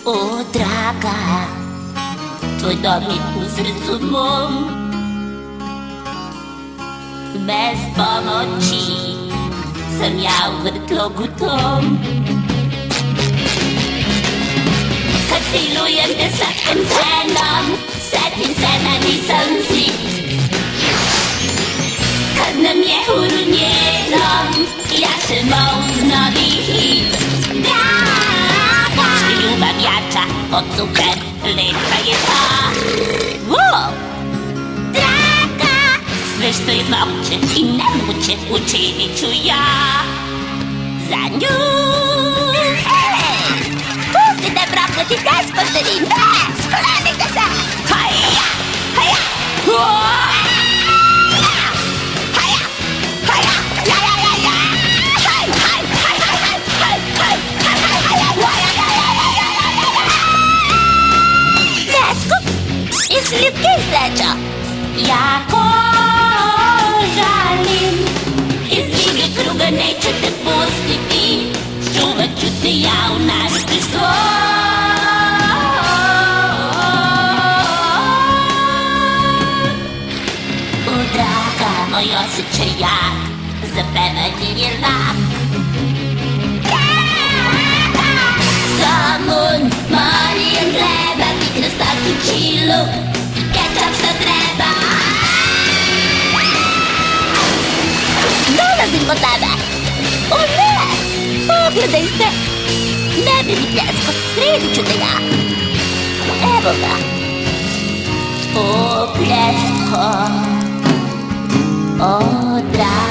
O draga, tvoj dom je u srcu mom. Bez pomoći sam ja u vrtlogu tom. Kad filujem te slatkom cenom, setim se da nisam sit. Kad nam je huru njenom, jašemo uz novi hit. Draga, ljubav jača od cukar, lepa je ta. Draga, sve što je moguće i nemoguće učinit ću ja za nju. Pustite prokleti gospodari, ne, sklonite se. Haja, haja, Ljubke i sreća. Jako žalim, iz igre kruga neću te pustiti. Čuvat ću te ja u nasljedstvo. O draga, moj osjećaj jak, za pevanje je lak. Somun, molim gleba, ti kroz čilu. Kečap što treba. Dolazim kod tebe. O ne, pogledaj se. Ne bi mi pljesko, sredit ću te ja. Evo ga. O pljesko, o draga.